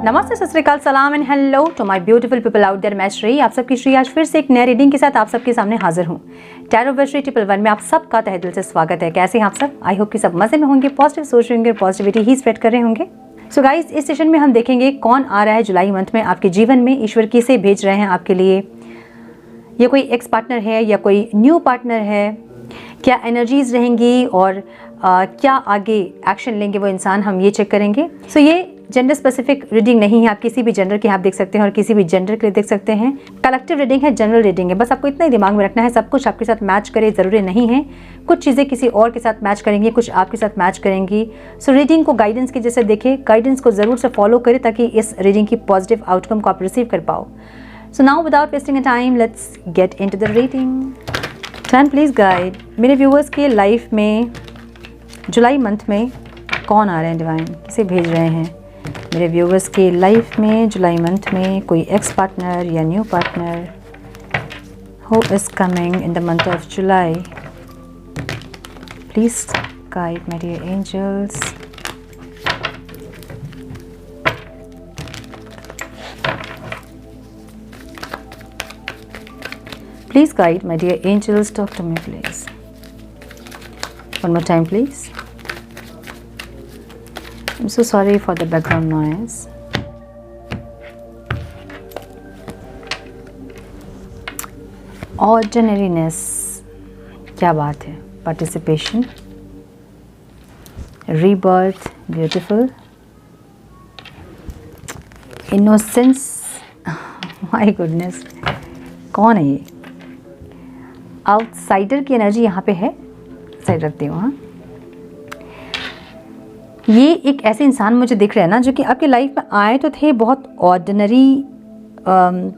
नमस्ते, सत श्री अकाल, सलाम and hello to my beautiful people out there. मैं श्री, आप सबकी श्री आज फिर से एक नए रीडिंग के साथ आप सबके सामने हाजिर हूँ। टैरो वर्ड श्री 111 में आप सबका तहे दिल से स्वागत है। कैसे हैं आप सब? आई होप कि सब मजे में होंगे, पॉजिटिव सोच रहे होंगे, पॉजिटिविटी ही स्प्रेड कर रहे होंगे। सो गाइस, इस सेशन में हम देखेंगे कौन आ रहा है जुलाई मंथ में आपके जीवन में, ईश्वर किसे भेज रहे हैं आपके लिए। ये कोई एक्स पार्टनर है या कोई न्यू पार्टनर है, क्या एनर्जीज रहेंगी और क्या आगे एक्शन लेंगे वो इंसान, हम ये चेक करेंगे। सो ये जेंडर स्पेसिफिक रीडिंग नहीं है, आप किसी भी जेंडर के आप देख सकते हैं और किसी भी जेंडर के लिए देख सकते हैं। कलेक्टिव रीडिंग है, जनरल रीडिंग है, बस आपको इतना ही दिमाग में रखना है, सब कुछ आपके साथ मैच करे ज़रूरी नहीं है। कुछ चीज़ें किसी और के साथ मैच करेंगी, कुछ आपके साथ मैच करेंगी। सो रीडिंग को गाइडेंस की जैसे देखें, गाइडेंस को ज़रूर से फॉलो करें ताकि इस रीडिंग की पॉजिटिव आउटकम को आप रिसीव कर पाओ। So now without wasting a time, let's get into the reading. Turn please guide. मेरे व्यूअर्स के लाइफ में जुलाई मंथ में कौन आ रहे हैं डिवाइन, किसे भेज रहे हैं मेरे व्यूअर्स के लाइफ में जुलाई मंथ में? कोई एक्स पार्टनर या new partner who is coming in the month of July. Please guide my dear angels. Please guide my dear angels, talk to me please. One more time please. I'm so sorry for the background noise. Ordinariness, क्या बात है। Participation, rebirth, beautiful. Innocence, my goodness, कौन है ये? Outsider की energy यहाँ पे है, साइड रखती हूँ। हाँ, ये एक ऐसे इंसान मुझे दिख रहे हैं ना जो कि आपकी लाइफ में आए तो थे, बहुत ऑर्डिनरी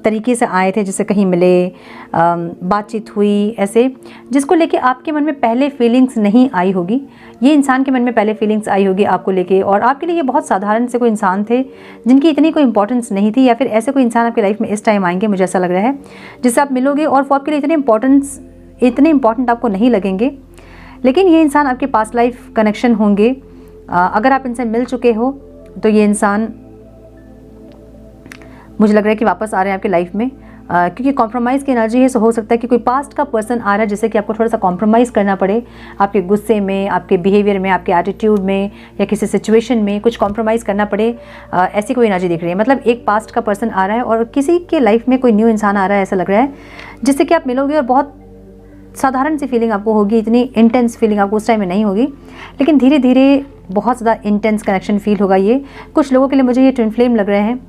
तरीके से आए थे, जैसे कहीं मिले, बातचीत हुई, ऐसे जिसको लेके आपके मन में पहले फीलिंग्स नहीं आई होगी। ये इंसान के मन में पहले फीलिंग्स आई होगी आपको लेके, और आपके लिए ये बहुत साधारण से कोई इंसान थे जिनकी इतनी कोई इंपॉर्टेंस नहीं थी, या फिर ऐसे कोई इंसान आपकी लाइफ में इस टाइम आएंगे, मुझे ऐसा लग रहा है, जिससे आप मिलोगे और वो आपके लिए इतने इंपॉर्टेंट आपको नहीं लगेंगे। लेकिन ये इंसान आपके पास्ट लाइफ कनेक्शन होंगे। अगर आप इनसे मिल चुके हो तो ये इंसान मुझे लग रहा है कि वापस आ रहे हैं आपकी लाइफ में, क्योंकि कॉम्प्रोमाइज़ की एनर्जी है। सो हो सकता है कि कोई पास्ट का पर्सन आ रहा है जिससे कि आपको थोड़ा सा कॉम्प्रोमाइज़ करना पड़े, आपके गुस्से में, आपके बिहेवियर में, आपके एटीट्यूड में, या किसी सिचुएशन में कुछ कॉम्प्रोमाइज़ करना पड़े। ऐसी कोई एनर्जी दिख रही है। मतलब एक पास्ट का पर्सन आ रहा है और किसी के लाइफ में कोई न्यू इंसान आ रहा है, ऐसा लग रहा है, जिससे कि आप मिलोगे और बहुत साधारण सी फीलिंग आपको होगी, इतनी इंटेंस फीलिंग आपको उस टाइम में नहीं होगी, लेकिन धीरे धीरे बहुत ज़्यादा इंटेंस कनेक्शन फील होगा। ये कुछ लोगों के लिए मुझे ये ट्विन फ्लेम लग रहे हैं,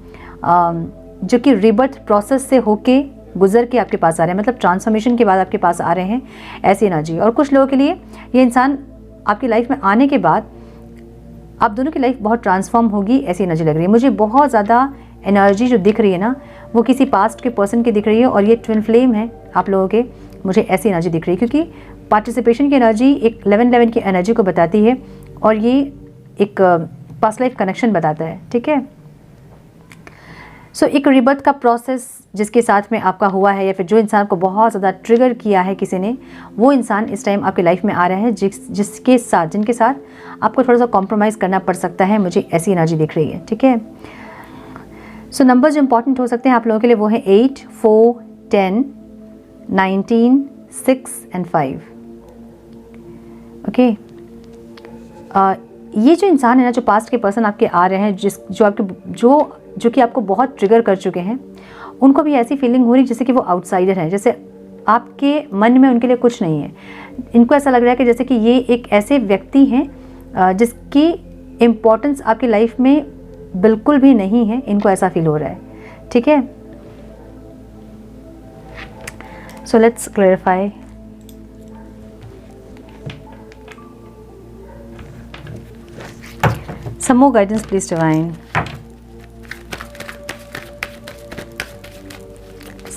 जो कि रिबर्थ प्रोसेस से होके गुजर के आपके पास आ रहे हैं, मतलब ट्रांसफॉर्मेशन के बाद आपके पास आ रहे हैं, ऐसी एनर्जी। और कुछ लोगों के लिए ये इंसान आपकी लाइफ में आने के बाद आप दोनों की लाइफ बहुत ट्रांसफॉर्म होगी, ऐसी एनर्जी लग रही है मुझे। बहुत ज़्यादा एनर्जी जो दिख रही है ना, वो किसी पास्ट के पर्सन की दिख रही है, और ये ट्विन फ्लेम है आप लोगों के, मुझे ऐसी एनर्जी दिख रही है, क्योंकि पार्टिसिपेशन की एनर्जी एक 11-11 की एनर्जी को बताती है, और ये एक पास्ट लाइफ कनेक्शन बताता है। ठीक है, सो एक रिबर्थ का प्रोसेस जिसके साथ में आपका हुआ है, या फिर जो इंसान को बहुत ज़्यादा ट्रिगर किया है किसी ने, वो इंसान इस टाइम आपकी लाइफ में आ रहा है, जिनके साथ आपको थोड़ा सा कॉम्प्रोमाइज़ करना पड़ सकता है, मुझे ऐसी एनर्जी दिख रही है। ठीक है, सो नंबर जो इंपॉर्टेंट हो सकते हैं आप लोगों के लिए वो है 8, 4, 10, 19, 6 and 5। ओके, ये जो इंसान है ना, जो पास्ट के पर्सन आपके आ रहे हैं, जो कि आपको बहुत ट्रिगर कर चुके हैं, उनको भी ऐसी फीलिंग हो रही जैसे कि वो आउटसाइडर हैं, जैसे आपके मन में उनके लिए कुछ नहीं है। इनको ऐसा लग रहा है कि जैसे कि ये एक ऐसे व्यक्ति हैं जिसकी इम्पोर्टेंस आपकी लाइफ में बिल्कुल भी नहीं है, इनको ऐसा फील हो रहा है। ठीक है, so let's clarify. Some more guidance please divine.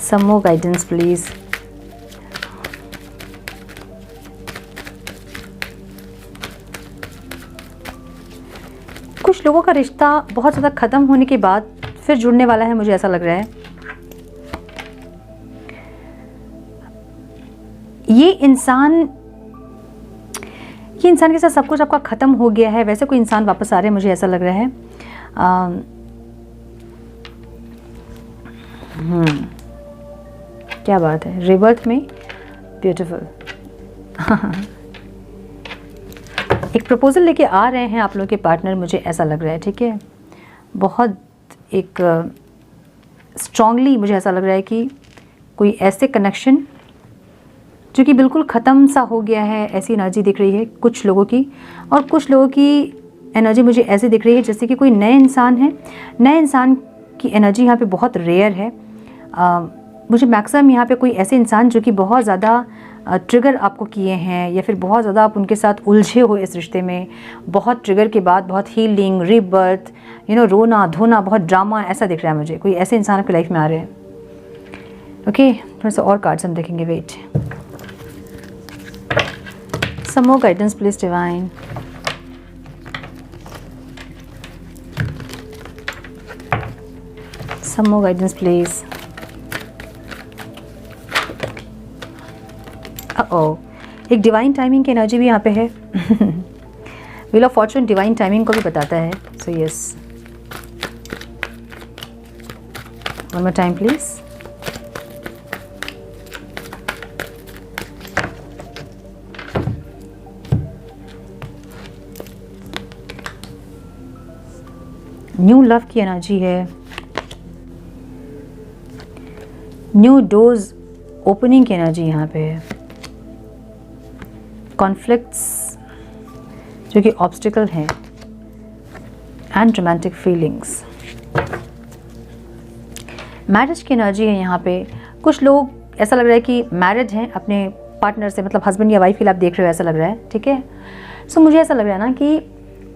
Some more guidance please. कुछ लोगों का रिश्ता बहुत ज़्यादा ख़त्म होने के बाद फिर जुड़ने वाला है, मुझे ऐसा लग रहा है। ये इंसान के साथ सब कुछ आपका ख़त्म हो गया है, वैसे कोई इंसान वापस आ रहे हैं, मुझे ऐसा लग रहा है। क्या बात है, रिबर्थ में ब्यूटीफुल। एक प्रपोजल लेके आ रहे हैं आप लोग के पार्टनर, मुझे ऐसा लग रहा है, ठीक है। बहुत एक स्ट्रांगली मुझे ऐसा लग रहा है कि कोई ऐसे कनेक्शन जो कि बिल्कुल ख़त्म सा हो गया है, ऐसी एनर्जी दिख रही है कुछ लोगों की। और कुछ लोगों की एनर्जी मुझे ऐसे दिख रही है जैसे कि कोई नए इंसान है। नए इंसान की एनर्जी यहाँ पे बहुत रेयर है। मुझे मैक्सिमम यहाँ पे कोई ऐसे इंसान जो कि बहुत ज़्यादा ट्रिगर आपको किए हैं, या फिर बहुत ज़्यादा आप उनके साथ उलझे हो इस रिश्ते में, बहुत ट्रिगर के बाद बहुत हीलिंग, रीबर्थ, रोना धोना, बहुत ड्रामा, ऐसा दिख रहा है मुझे। कोई ऐसे इंसान आपकी लाइफ में आ रहे हैं। ओके, थोड़ा सा और कार्ड्स हम देखेंगे। Wait, some more guidance please divine. Some more guidance please. एक डिवाइन टाइमिंग की एनर्जी भी यहाँ पे है। Wheel of fortune divine timing को भी बताता है। So yes, one more time please. New love की एनर्जी है, न्यू डोर्स ओपनिंग की एनर्जी यहाँ पे है। कॉन्फ्लिक्ट्स जो कि ऑब्स्टिकल हैं, एंड रोमांटिक फीलिंग्स। मैरिज की एनर्जी है यहाँ पे। कुछ लोग ऐसा लग रहा है कि मैरिज हैं अपने पार्टनर से, मतलब हस्बैंड या वाइफ के लिए आप देख रहे हो, ऐसा लग रहा है, ठीक है। सो मुझे ऐसा लग रहा है ना कि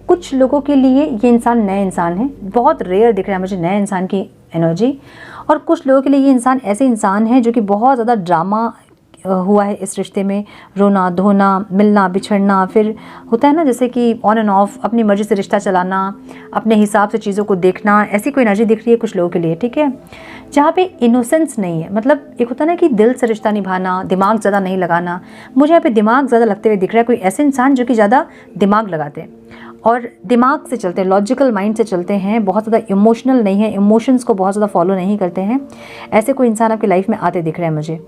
कुछ लोगों के लिए ये इंसान नए इंसान है। बहुत रेयर दिख रहा है मुझे नए इंसान की एनर्जी। और कुछ लोगों के लिए ये इंसान ऐसे इंसान है जो कि बहुत ज़्यादा ड्रामा हुआ है इस रिश्ते में, रोना धोना, मिलना बिछड़ना, फिर होता है ना जैसे कि ऑन एंड ऑफ, अपनी मर्जी से रिश्ता चलाना, अपने हिसाब से चीज़ों को देखना, ऐसी कोई एनर्जी दिख रही है कुछ लोगों के लिए, ठीक है। जहाँ पे इनोसेंस नहीं है, मतलब एक होता है ना कि दिल से रिश्ता निभाना, दिमाग ज़्यादा नहीं लगाना। मुझे यहाँ पे दिमाग ज़्यादा लगते हुए दिख रहा है। कोई ऐसे इंसान जो कि ज़्यादा दिमाग लगाते हैं और दिमाग से चलते हैं, लॉजिकल माइंड से चलते हैं, बहुत ज़्यादा इमोशनल नहीं है, इमोशंस को बहुत ज़्यादा फॉलो नहीं करते हैं। ऐसे कोई इंसान आपकी लाइफ में आते दिख रहे हैं मुझे।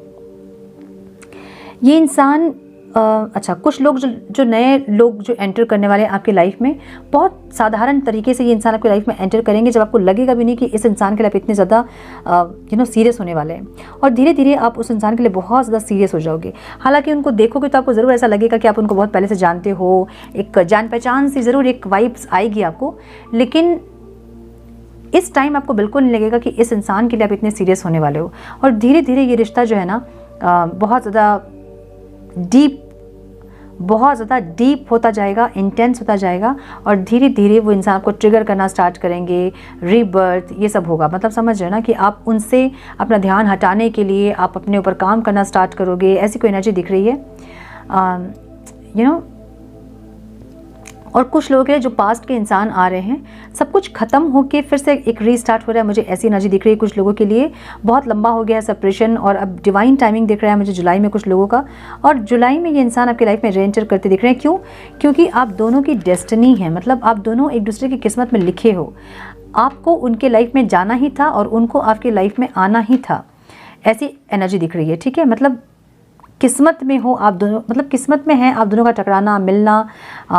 ये इंसान अच्छा, कुछ लोग जो नए लोग जो एंटर करने वाले हैं आपकी लाइफ में, बहुत साधारण तरीके से ये इंसान आपकी लाइफ में एंटर करेंगे, जब आपको लगेगा भी नहीं कि इस इंसान के लिए आप इतने ज़्यादा सीरियस होने वाले हैं। और धीरे धीरे आप उस इंसान के लिए बहुत ज़्यादा सीरियस हो जाओगे। हालांकि उनको देखोगे तो आपको ज़रूर ऐसा लगेगा कि आप उनको बहुत पहले से जानते हो, एक जान पहचान सी ज़रूर एक वाइब्स आएगी आपको, लेकिन इस टाइम आपको बिल्कुल नहीं लगेगा कि इस इंसान के लिए आप इतने सीरियस होने वाले हो। और धीरे धीरे ये रिश्ता जो है ना बहुत ज़्यादा बहुत ज़्यादा डीप होता जाएगा, इंटेंस होता जाएगा। और धीरे धीरे वो इंसान को ट्रिगर करना स्टार्ट करेंगे, रीबर्थ, ये सब होगा। मतलब समझ रहे हो ना कि आप उनसे अपना ध्यान हटाने के लिए आप अपने ऊपर काम करना स्टार्ट करोगे, ऐसी कोई एनर्जी दिख रही है। और कुछ लोग हैं जो पास्ट के इंसान आ रहे हैं, सब कुछ ख़त्म होके फिर से एक रीस्टार्ट हो रहा है, मुझे ऐसी एनर्जी दिख रही है कुछ लोगों के लिए। बहुत लंबा हो गया है सेपरेशन, और अब डिवाइन टाइमिंग दिख रहा है मुझे जुलाई में कुछ लोगों का। और जुलाई में ये इंसान आपकी लाइफ में रीएंटर करते दिख रहे हैं। क्यों? क्योंकि आप दोनों की डेस्टिनी है, मतलब आप दोनों एक दूसरे की किस्मत में लिखे हो। आपको उनके लाइफ में जाना ही था और उनको आपकी लाइफ में आना ही था, ऐसी एनर्जी दिख रही है, ठीक है। मतलब किस्मत में हो आप दोनों, मतलब किस्मत में है आप दोनों का टकराना, मिलना,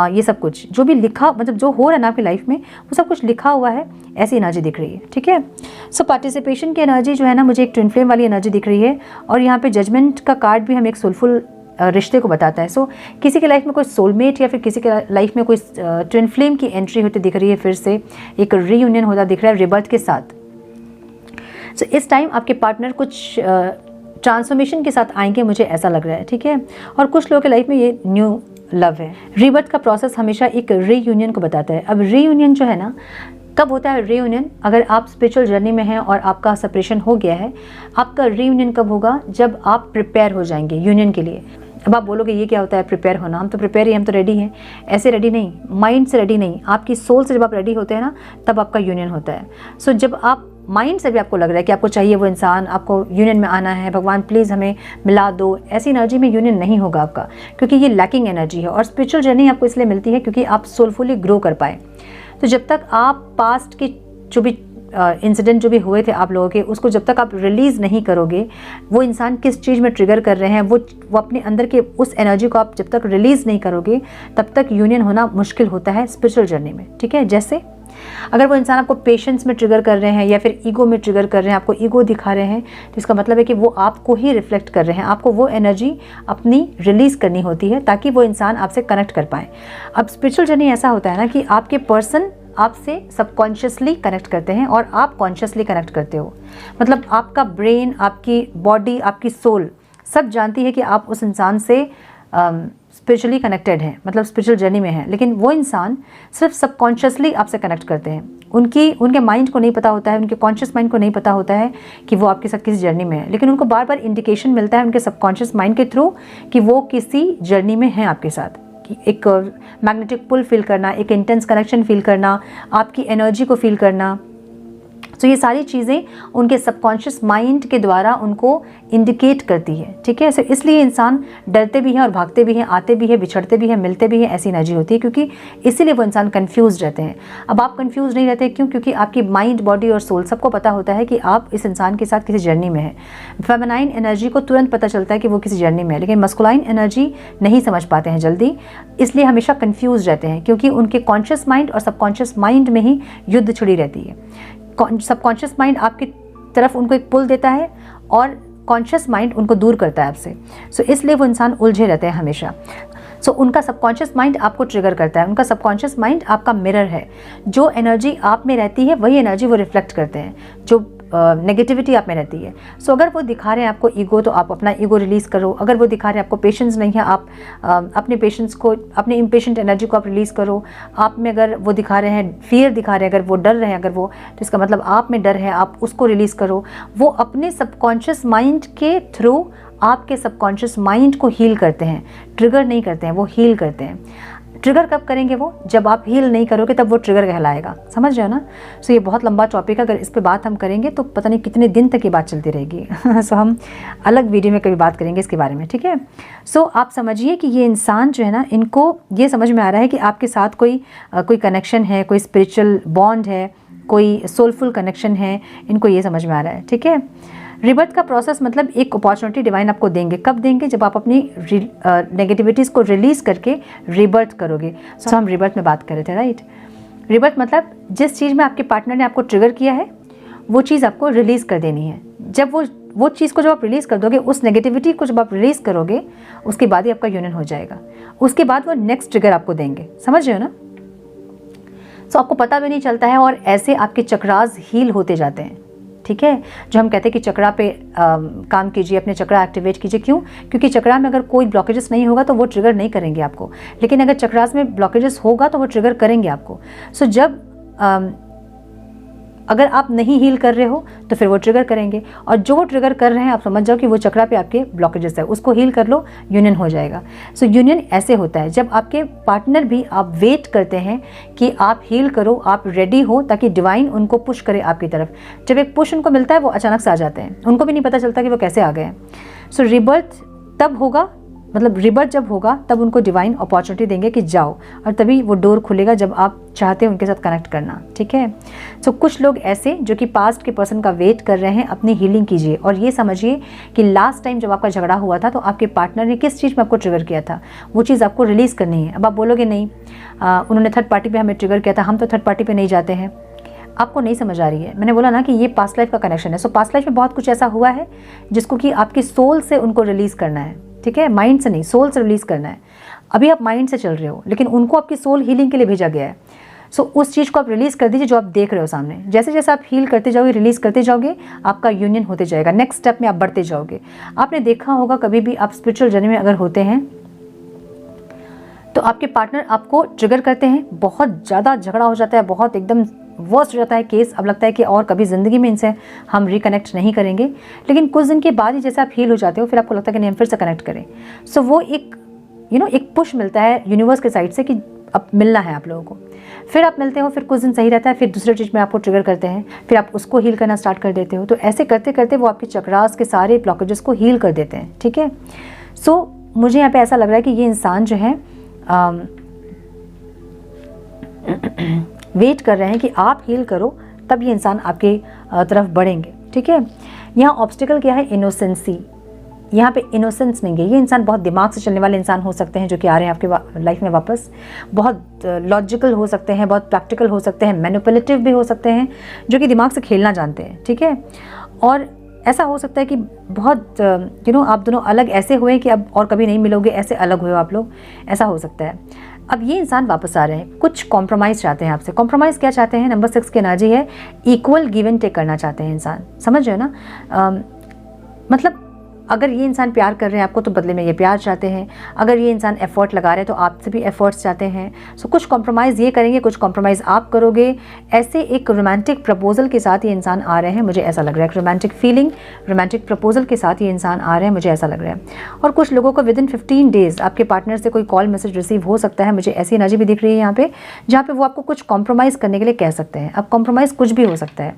ये सब कुछ जो भी लिखा, मतलब जो हो रहा है ना आपकी लाइफ में, वो सब कुछ लिखा हुआ है, ऐसी एनर्जी दिख रही है, ठीक है। सो पार्टिसिपेशन की एनर्जी जो है ना, मुझे एक ट्विन फ्लेम वाली एनर्जी दिख रही है। और यहाँ पे जजमेंट का कार्ड भी हमें एक सोलफुल रिश्ते को बताता है। सो किसी के लाइफ में कोई सोलमेट या फिर किसी के लाइफ में कोई ट्विन फ्लेम की एंट्री होती दिख रही है, फिर से एक रीयूनियन होता दिख रहा है रिबर्थ के साथ। सो इस टाइम आपके पार्टनर कुछ ट्रांसफॉर्मेशन के साथ आएंगे, मुझे ऐसा लग रहा है, ठीक है। और कुछ लोगों के लाइफ में ये न्यू लव है। रीबर्थ का प्रोसेस हमेशा एक रीयूनियन को बताता है। अब रीयूनियन जो है ना, कब होता है रीयूनियन? अगर आप स्पिरिचुअल जर्नी में हैं और आपका सेपरेशन हो गया है, आपका रीयूनियन कब होगा? जब आप प्रिपेयर हो जाएंगे यूनियन के लिए। अब आप बोलोगे ये क्या होता है प्रिपेयर होना? हम तो प्रिपेयर ही, हम तो रेडी हैं। ऐसे रेडी नहीं, माइंड से रेडी नहीं, आपकी सोल से जब आप रेडी होते हैं ना, तब आपका यूनियन होता है। सो जब आप माइंड से भी आपको लग रहा है कि आपको चाहिए वो इंसान, आपको यूनियन में आना है, भगवान प्लीज़ हमें मिला दो, ऐसी एनर्जी में यूनियन नहीं होगा आपका, क्योंकि ये लैकिंग एनर्जी है। और स्पिरिचुअल जर्नी आपको इसलिए मिलती है क्योंकि आप सोलफुली ग्रो कर पाए। तो जब तक आप पास्ट के जो भी इंसिडेंट जो भी हुए थे आप लोगों के, उसको जब तक आप रिलीज़ नहीं करोगे, वो इंसान किस चीज़ में ट्रिगर कर रहे हैं, वो अपने अंदर के उस एनर्जी को आप जब तक रिलीज़ नहीं करोगे तब तक यूनियन होना मुश्किल होता है स्पिरिचुअल जर्नी में। ठीक है, जैसे अगर वो इंसान आपको पेशेंस में ट्रिगर कर रहे हैं या फिर ईगो में ट्रिगर कर रहे हैं, आपको ईगो दिखा रहे हैं, तो इसका मतलब है कि वो आपको ही रिफ्लेक्ट कर रहे हैं। आपको वो एनर्जी अपनी रिलीज़ करनी होती है ताकि वो इंसान आपसे कनेक्ट कर पाए। अब स्पिरिचुअल जर्नी ऐसा होता है ना कि आपके पर्सन आपसे सबकॉन्शियसली कनेक्ट करते हैं और आप कॉन्शियसली कनेक्ट करते हो। मतलब आपका ब्रेन, आपकी बॉडी, आपकी सोल सब जानती है कि आप उस इंसान से स्पिरिचुअली कनेक्टेड हैं, मतलब स्पिरिचुअल जर्नी में है, लेकिन वो इंसान सिर्फ सबकॉन्शियसली आपसे कनेक्ट करते हैं। उनके माइंड को नहीं पता होता है, उनके कॉन्शियस माइंड को नहीं पता होता है कि वो आपके साथ किसी जर्नी में है, लेकिन उनको बार बार इंडिकेशन मिलता है उनके सबकॉन्शियस माइंड के थ्रू कि वो किसी जर्नी में हैं आपके साथ। कि एक मैग्नेटिक पुल फील करना, एक इंटेंस कनेक्शन फील करना, आपकी एनर्जी को फील करना, तो ये सारी चीज़ें उनके सबकॉन्शियस माइंड के द्वारा उनको इंडिकेट करती है। ठीक है, इसलिए इंसान डरते भी हैं और भागते भी हैं, आते भी हैं, बिछड़ते भी हैं, मिलते भी हैं, ऐसी एनर्जी होती है, क्योंकि इसीलिए वो इंसान कंफ्यूज रहते हैं। अब आप कंफ्यूज नहीं रहते, क्यों? क्योंकि आपकी माइंड, बॉडी और सोल सबको पता होता है कि आप इस इंसान के साथ किसी जर्नी में है। फेमिनाइन एनर्जी को तुरंत पता चलता है कि वो किसी जर्नी में है, लेकिन मस्कुलाइन एनर्जी नहीं समझ पाते हैं जल्दी, इसलिए हमेशा कंफ्यूज रहते हैं, क्योंकि उनके कॉन्शियस माइंड और सबकॉन्शियस माइंड में ही युद्ध छिड़ी रहती है। सबकॉन्शियस माइंड आपकी तरफ उनको एक पुल देता है और कॉन्शियस माइंड उनको दूर करता है आपसे। सो इसलिए वो इंसान उलझे रहते हैं हमेशा। सो उनका सबकॉन्शियस माइंड आपको ट्रिगर करता है। उनका सबकॉन्शियस माइंड आपका मिरर है। जो एनर्जी आप में रहती है वही एनर्जी वो रिफ्लेक्ट करते हैं, जो नेगेटिविटी आप में रहती है। सो अगर वो दिखा रहे हैं आपको ईगो, तो आप अपना ईगो रिलीज़ करो। अगर वो दिखा रहे हैं आपको पेशेंस नहीं है, आप अपने पेशेंस को, अपने इम्पेशेंट एनर्जी को आप रिलीज़ करो। आप में अगर वो दिखा रहे हैं फियर दिखा रहे हैं, अगर वो डर रहे हैं, अगर वो, तो इसका मतलब आप में डर है, आप उसको रिलीज़ करो। वो अपने सबकॉन्शियस माइंड के थ्रू आपके सबकॉन्शियस माइंड को हील करते हैं, ट्रिगर नहीं करते हैं, वो हील करते हैं। ट्रिगर कब करेंगे वो? जब आप हील नहीं करोगे तब वो ट्रिगर कहलाएगा। समझ रहे हो ना? सो ये बहुत लंबा टॉपिक है, अगर इस पे बात हम करेंगे तो पता नहीं कितने दिन तक ये बात चलती रहेगी। सो हम अलग वीडियो में कभी बात करेंगे इसके बारे में, ठीक है? सो आप समझिए कि ये इंसान जो है ना, इनको ये समझ में आ रहा है कि आपके साथ कोई कनेक्शन है, कोई स्पिरिचुअल बॉन्ड है, कोई सोलफुल कनेक्शन है, इनको ये समझ में आ रहा है, ठीक है? रिबर्थ का प्रोसेस मतलब एक अपॉर्चुनिटी डिवाइन आपको देंगे। कब देंगे? जब आप अपनी नेगेटिविटीज़ को रिलीज़ करके रिबर्थ करोगे। सो हम रिबर्थ में बात कर रहे थे, राइट? रिबर्थ मतलब जिस चीज़ में आपके पार्टनर ने आपको ट्रिगर किया है वो चीज़ आपको रिलीज़ कर देनी है। जब वो चीज़ को जब आप रिलीज़ कर दोगे, उस नेगेटिविटी को जब आप रिलीज़ करोगे, उसके बाद ही आपका यूनियन हो जाएगा। उसके बाद वो नेक्स्ट ट्रिगर आपको देंगे। समझ रहे हो ना? सो आपको पता भी नहीं चलता है और ऐसे आपके चक्रास हील होते जाते हैं, ठीक है? जो हम कहते हैं कि चक्रा पे काम कीजिए, अपने चक्रा एक्टिवेट कीजिए। क्यों? क्योंकि चक्रा में अगर कोई ब्लॉकेजेस नहीं होगा तो वो ट्रिगर नहीं करेंगे आपको, लेकिन अगर चक्रास में ब्लॉकेजेस होगा तो वो ट्रिगर करेंगे आपको। सो जब अगर आप नहीं हील कर रहे हो तो फिर वो ट्रिगर करेंगे, और जो वो ट्रिगर कर रहे हैं आप समझ जाओ कि वो चक्रा पे आपके ब्लॉकेजेस है, उसको हील कर लो, यूनियन हो जाएगा। सो यूनियन ऐसे होता है जब आपके पार्टनर भी, आप वेट करते हैं कि आप हील करो, आप रेडी हो, ताकि डिवाइन उनको पुश करे आपकी तरफ। जब एक पुश उनको मिलता है वो अचानक से आ जाते हैं, उनको भी नहीं पता चलता कि वो कैसे आ गए हैं। सो रिबर्थ तब होगा, मतलब रिबर्थ जब होगा तब उनको डिवाइन अपॉर्चुनिटी देंगे कि जाओ, और तभी वो डोर खुलेगा जब आप चाहते हैं उनके साथ कनेक्ट करना, ठीक है? सो कुछ लोग ऐसे जो कि पास्ट के पर्सन का वेट कर रहे हैं, अपनी हीलिंग कीजिए और ये समझिए कि लास्ट टाइम जब आपका झगड़ा हुआ था तो आपके पार्टनर ने किस चीज़ में आपको ट्रिगर किया था, वो चीज़ आपको रिलीज़ करनी है। अब आप बोलोगे नहीं, उन्होंने थर्ड पार्टी पे हमें ट्रिगर किया था, हम तो थर्ड पार्टी पे नहीं जाते हैं। आपको नहीं समझ आ रही है। मैंने बोला ना कि ये पास्ट लाइफ का कनेक्शन है। सो पास्ट लाइफ में बहुत कुछ ऐसा हुआ है जिसको कि आपकी सोल से उनको रिलीज़ करना है, ठीक है? माइंड से नहीं, सोल से रिलीज़ करना है। अभी आप माइंड से चल रहे हो, लेकिन उनको आपकी सोल हीलिंग के लिए भेजा गया है। सो उस चीज़ को आप रिलीज़ कर दीजिए जो आप देख रहे हो सामने। जैसे जैसे आप हील करते जाओगे, रिलीज़ करते जाओगे, आपका यूनियन होते जाएगा। नेक्स्ट स्टेप में आप बढ़ते जाओगे। आपने देखा होगा कभी भी आप स्पिरिचुअल जर्नी में अगर होते हैं तो आपके पार्टनर आपको ट्रिगर करते हैं, बहुत ज़्यादा झगड़ा हो जाता है, बहुत एकदम वर्स्ट हो जाता है केस। अब लगता है कि और कभी ज़िंदगी में इनसे हम रिकनेक्ट नहीं करेंगे, लेकिन कुछ दिन के बाद ही जैसे आप हील हो जाते हो, फिर आपको लगता है कि नहीं हम फिर से कनेक्ट करें। सो वो एक एक पुश मिलता है यूनिवर्स के साइड से कि अब मिलना है आप लोगों को। फिर आप मिलते हो, फिर कुछ दिन सही रहता है, फिर दूसरे चीज़ में आपको ट्रिगर करते हैं, फिर आप उसको हील करना स्टार्ट कर देते हो। तो ऐसे करते करते वो आपके चक्रास के सारे ब्लॉकेजेस को हील कर देते हैं, ठीक है? सो मुझे यहाँ पे ऐसा लग रहा है कि ये इंसान जो है वेट कर रहे हैं कि आप हील करो तब ये इंसान आपके तरफ बढ़ेंगे, ठीक है। यहाँ ऑब्स्टिकल क्या है, इनोसेंसी, यहाँ पे इनोसेंस नहीं है। ये इंसान बहुत दिमाग से चलने वाले इंसान हो सकते हैं जो कि आ रहे हैं आपके लाइफ में वापस, बहुत लॉजिकल हो सकते हैं, बहुत प्रैक्टिकल हो सकते हैं, मैनिपुलेटिव भी हो सकते हैं, जो कि दिमाग से खेलना जानते हैं, ठीक है। और ऐसा हो सकता है कि बहुत आप दोनों अलग ऐसे हुए कि अब और कभी नहीं मिलोगे, ऐसे अलग हुए आप लोग, ऐसा हो सकता है। अब ये इंसान वापस आ रहे हैं, कुछ कॉम्प्रोमाइज़ चाहते हैं आपसे। कॉम्प्रोमाइज़ क्या चाहते हैं, नंबर 6 की एनर्जी है, इक्वल गिव एंड टेक करना चाहते हैं इंसान, समझ रहे हो ना। मतलब अगर ये इंसान प्यार कर रहे हैं आपको तो बदले में ये प्यार चाहते हैं, अगर ये इंसान एफर्ट लगा रहे हैं तो आपसे भी एफर्ट्स चाहते हैं। सो कुछ कॉम्प्रोमाइज़ ये करेंगे, कुछ कॉम्प्रोमाइज़ आप करोगे। ऐसे एक रोमांटिक प्रपोजल के साथ ये इंसान आ रहे हैं, मुझे ऐसा लग रहा है। रोमांटिक फीलिंग, रोमांटिक प्रपोजल के साथ ये इंसान आ रहे हैं, मुझे ऐसा लग रहा है। और कुछ लोगों को विदिन 15 डेज़ आपके पार्टनर से कोई कॉल मैसेज रिसीव हो सकता है, मुझे ऐसी एनर्जी भी दिख रही है यहाँ पे, जहाँ पे वो आपको कुछ कॉम्प्रोमाइज़ करने के लिए कह सकते हैं। अब कॉम्प्रोमाइज़ कुछ भी हो सकता है।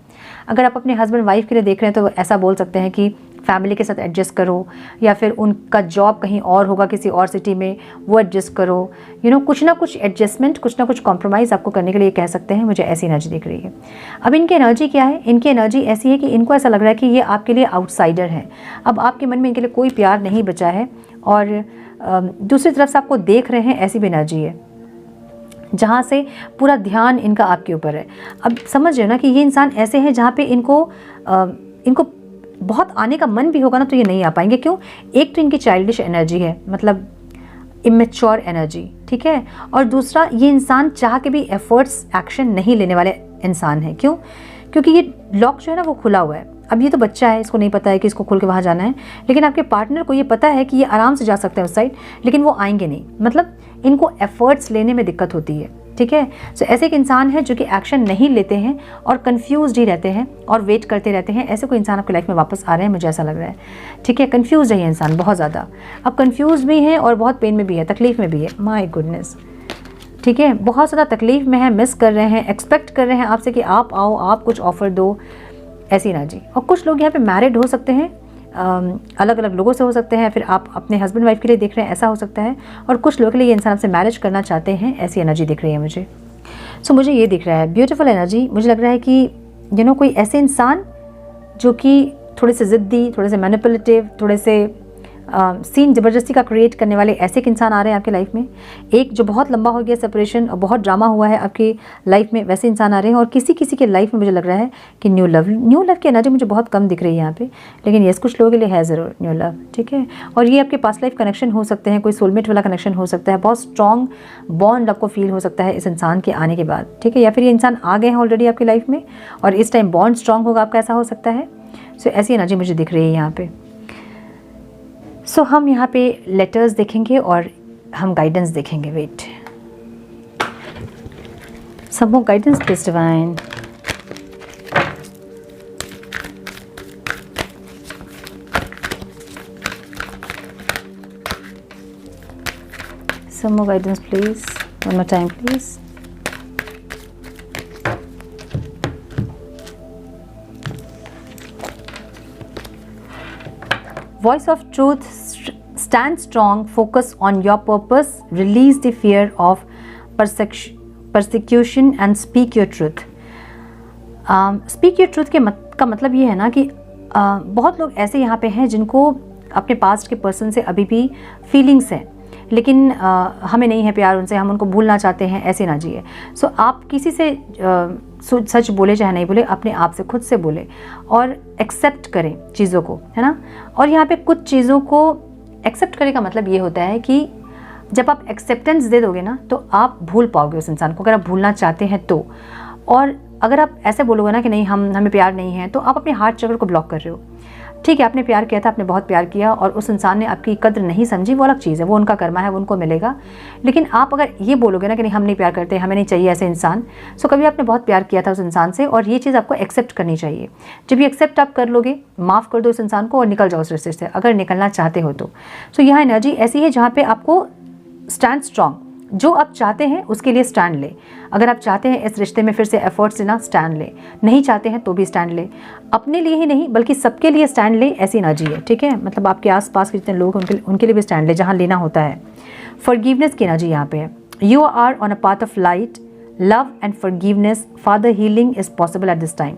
अगर आप अपने हस्बैंड वाइफ के लिए देख रहे हैं तो ऐसा बोल सकते हैं कि फैमिली के साथ एडजस्ट करो, या फिर उनका जॉब कहीं और होगा किसी और सिटी में, वो एडजस्ट करो। कुछ ना कुछ एडजस्टमेंट, कुछ ना कुछ कॉम्प्रोमाइज़ आपको करने के लिए कह सकते हैं, मुझे ऐसी एनर्जी दिख रही है। अब इनकी एनर्जी क्या है, इनकी एनर्जी ऐसी है कि इनको ऐसा लग रहा है कि ये आपके लिए आउटसाइडर हैं। अब आपके मन में इनके लिए कोई प्यार नहीं बचा है और दूसरी तरफ से आपको देख रहे हैं, ऐसी भी एनर्जी है जहाँ से पूरा ध्यान इनका आपके ऊपर है। अब समझ रहे हो ना कि ये इंसान ऐसे हैं जहाँ पे इनको बहुत आने का मन भी होगा ना तो ये नहीं आ पाएंगे। क्यों? एक तो इनकी चाइल्डिश एनर्जी है, मतलब इमेच्योर एनर्जी, ठीक है। और दूसरा, ये इंसान चाह के भी एफर्ट्स, एक्शन नहीं लेने वाले इंसान है। क्यों? क्योंकि ये लॉक जो है ना वो खुला हुआ है। अब ये तो बच्चा है, इसको नहीं पता है कि इसको खोल के वहाँ जाना है, लेकिन आपके पार्टनर को ये पता है कि ये आराम से जा सकते हैं उस साइड, लेकिन वो आएंगे नहीं। मतलब इनको एफर्ट्स लेने में दिक्कत होती है, ठीक है। सो ऐसे एक इंसान है जो कि एक्शन नहीं लेते हैं और कंफ्यूज्ड ही रहते हैं और वेट करते रहते हैं। ऐसे कोई इंसान आपकी लाइफ में वापस आ रहे हैं, मुझे ऐसा लग रहा है, ठीक है। कंफ्यूज है ये इंसान बहुत ज़्यादा, अब कंफ्यूज भी है और बहुत पेन में भी है, तकलीफ में भी है। माय गुडनेस, ठीक है, बहुत ज़्यादा तकलीफ में है, मिस कर रहे हैं, एक्सपेक्ट कर रहे हैं आपसे कि आप आओ, आप कुछ ऑफर दो, ऐसी एनर्जी। और कुछ लोग यहाँ पे मैरिड हो सकते हैं, अलग अलग लोगों से हो सकते हैं, फिर आप अपने हस्बैंड वाइफ के लिए देख रहे हैं, ऐसा हो सकता है। और कुछ लोगों के लिए ये इंसान आपसे मैरिज करना चाहते हैं, ऐसी एनर्जी दिख रही है मुझे। सो मुझे ये दिख रहा है ब्यूटीफुल एनर्जी। मुझे लग रहा है कि कोई ऐसे इंसान जो कि थोड़े से ज़िद्दी, थोड़े से मैनिपुलेटिव, थोड़े से सीन ज़बरदस्ती का क्रिएट करने वाले ऐसे एक इंसान आ रहे हैं आपकी लाइफ में। एक जो बहुत लंबा हो गया सेपरेशन और बहुत ड्रामा हुआ है आपकी लाइफ में, वैसे इंसान आ रहे हैं। और किसी किसी के लाइफ में मुझे लग रहा है कि न्यू लव की एनर्जी मुझे बहुत कम दिख रही है यहाँ पे, लेकिन ये कुछ लोगों के लिए है ज़रूर न्यू लव, ठीक है। और ये आपके पास्ट लाइफ कनेक्शन हो सकते हैं, कोई सोलमेट वाला कनेक्शन हो सकता है, बहुत स्ट्रॉन्ग बॉन्ड आपको फील हो सकता है इस इंसान के आने के बाद, ठीक है। या फिर ये इंसान आ गए हैं ऑलरेडी आपकी लाइफ में और इस टाइम बॉन्ड स्ट्रॉन्ग होगा आपका, ऐसा हो सकता है। सो ऐसी एनर्जी मुझे दिख रही है यहाँ पे। सो हम यहाँ पे लेटर्स देखेंगे और हम गाइडेंस देखेंगे। Wait, some more guidance please divine. Some more guidance please, one more time please. Voice of truth, stand strong, focus on your purpose, release the fear of persecution and speak your truth. Speak your truth का मतलब ये है ना कि बहुत लोग ऐसे यहाँ पे हैं जिनको अपने पास्ट के पर्सन से अभी भी फीलिंग्स हैं, लेकिन हमें नहीं है प्यार उनसे, हम उनको भूलना चाहते हैं, ऐसी एनर्जी है। सो आप किसी से सच बोले चाहे नहीं बोले, अपने आप से खुद से बोले और एक्सेप्ट करें चीज़ों को, है ना। और यहाँ पे कुछ चीज़ों को एक्सेप्ट करने का मतलब ये होता है कि जब आप एक्सेप्टेंस दे दोगे ना तो आप भूल पाओगे उस इंसान को, अगर आप भूलना चाहते हैं तो। और अगर आप ऐसे बोलोगे ना कि नहीं हमें प्यार नहीं है, तो आप अपने हार्ट चक्र को ब्लॉक कर रहे हो। ठीक है, आपने प्यार किया था, आपने बहुत प्यार किया और उस इंसान ने आपकी कद्र नहीं समझी, वो अलग चीज़ है, वो उनका कर्मा है, वो उनको मिलेगा। लेकिन आप अगर ये बोलोगे ना कि नहीं हम नहीं प्यार करते, हमें नहीं चाहिए ऐसे इंसान, सो कभी आपने बहुत प्यार किया था उस इंसान से और ये चीज़ आपको एक्सेप्ट करनी चाहिए। जब ये एक्सेप्ट आप कर लोगे, माफ़ कर दो उस इंसान को और निकल जाओ उस रिश्ते से, अगर निकलना चाहते हो तो। सो यहाँ एनर्जी ऐसी है जहाँ पे आपको स्टैंड स्ट्रॉन्ग, जो आप चाहते हैं उसके लिए स्टैंड ले। अगर आप चाहते हैं इस रिश्ते में फिर से एफर्ट्स लेना, स्टैंड ले। नहीं चाहते हैं तो भी स्टैंड ले, अपने लिए ही नहीं बल्कि सबके लिए स्टैंड ले, ऐसी एनर्जी है, ठीक है। मतलब आपके आसपास के जितने लोग हैं उनके लिए भी स्टैंड ले, जहाँ लेना होता है। फॉरगिवनेस की एनर्जी यहाँ पे है। You are on a path of light, love and forgiveness, father healing is possible at this time.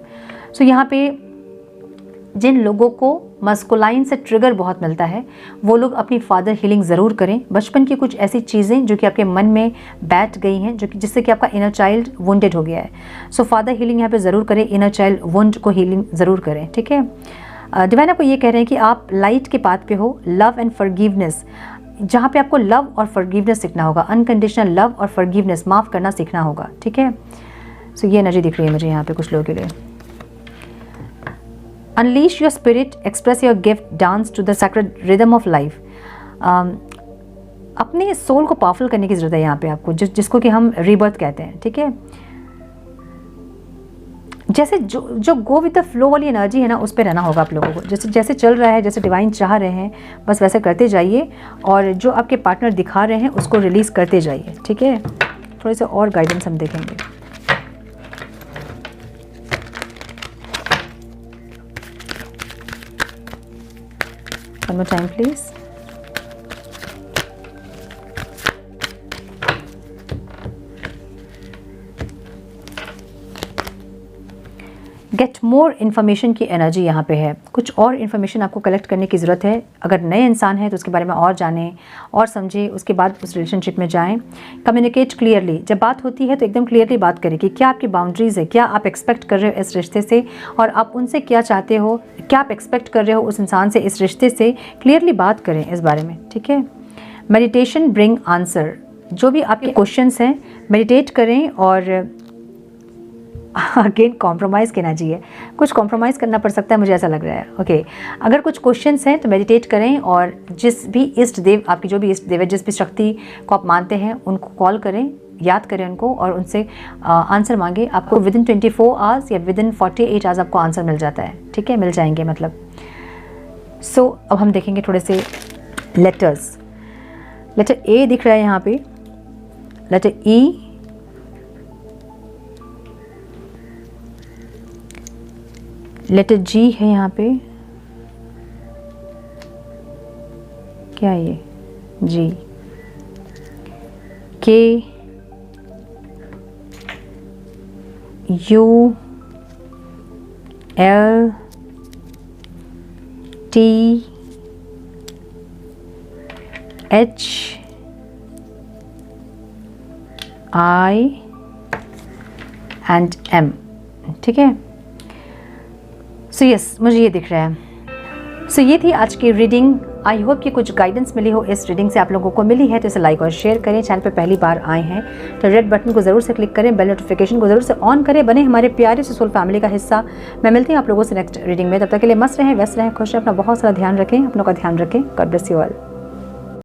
So यहाँ पे जिन लोगों को मस्कुलाइन से ट्रिगर बहुत मिलता है वो लोग अपनी फादर हीलिंग ज़रूर करें। बचपन की कुछ ऐसी चीज़ें जो कि आपके मन में बैठ गई हैं, जो कि जिससे कि आपका इनर चाइल्ड वुंडेड हो गया है, सो फादर हीलिंग यहाँ पे ज़रूर करें, इनर चाइल्ड वुंड को हीलिंग ज़रूर करें, ठीक है। डिवाइन आपको ये कह रहे हैं कि आप लाइट के पाथ पे हो, लव एंड फॉरगिवनेस, जहाँ पे आपको लव और फॉरगिवनेस सीखना होगा, अनकंडीशनल लव और फॉरगिवनेस, माफ़ करना सीखना होगा, ठीक है। सो ये एनर्जी दिख रही है मुझे यहाँ पे कुछ लोगों के लिए। Unleash your spirit, express your gift, dance to the sacred rhythm of life. अपने सोल को पावरफुल करने की ज़रूरत है यहाँ पे आपको, जिसको कि हम रीबर्थ कहते हैं, ठीक है। जैसे जो गो विद द फ्लो वाली एनर्जी है ना, उस पर रहना होगा आप लोगों को। जैसे चल रहा है, जैसे डिवाइन चाह रहे हैं, बस वैसे करते जाइए, और जो आपके पार्टनर दिखा रहे हैं उसको रिलीज़ करते जाइए, ठीक है। थोड़े से और गाइडेंस हम देखेंगे। One more time, please. Get more information की एनर्जी यहाँ पे है। कुछ और इन्फॉर्मेशन आपको कलेक्ट करने की ज़रूरत है। अगर नए इंसान हैं तो उसके बारे में और जानें और समझें, उसके बाद उस रिलेशनशिप में जाएं। कम्युनिकेट क्लियरली, जब बात होती है तो एकदम क्लियरली बात करें कि क्या आपकी बाउंड्रीज़ है, क्या आप एक्सपेक्ट कर रहे हो इस रिश्ते से, और आप उनसे क्या चाहते हो, क्या आप एक्सपेक्ट कर रहे हो उस इंसान से, इस रिश्ते से। क्लियरली बात करें इस बारे में, ठीक है। मेडिटेशन ब्रिंग आंसर, जो भी आपके क्वेश्चंस हैं मेडिटेट करें। और अगेन कॉम्प्रोमाइज़ कहना चाहिए, कुछ कॉम्प्रोमाइज़ करना पड़ सकता है, मुझे ऐसा लग रहा है, ओके। अगर कुछ क्वेश्चंस हैं तो मेडिटेट करें, और जिस भी इष्ट देव, आपकी जो भी इष्ट देव है, जिस भी शक्ति को आप मानते हैं, उनको कॉल करें, याद करें उनको, और उनसे आंसर मांगे। आपको विदिन 24 आवर्स या विदिन 48 आवर्स आपको आंसर मिल जाता है, ठीक है, मिल जाएंगे मतलब। सो अब हम देखेंगे थोड़े से लेटर्स। लेटर ए दिख रहा है यहाँ पे, लेटर ई, लेटर जी है यहाँ पे, क्या है ये, G, K, U, L, T, H, I and M, ठीक है। सो यस, मुझे ये दिख रहा है। सो ये थी आज की रीडिंग। आई होप कि कुछ गाइडेंस मिली हो इस रीडिंग से, आप लोगों को मिली है तो इसे लाइक और शेयर करें। चैनल पे पहली बार आए हैं तो रेड बटन को ज़रूर से क्लिक करें, बेल नोटिफिकेशन को ज़रूर से ऑन करें, बने हमारे प्यारे से सोल फैमिली का हिस्सा। मैं मिलती हूँ आप लोगों से नेक्स्ट रीडिंग में, तब तक के लिए मस्त रहें, व्यस्त रहें, खुश रहें, अपना बहुत सारा ध्यान रखें, अपनों का ध्यान रखें। God bless you all.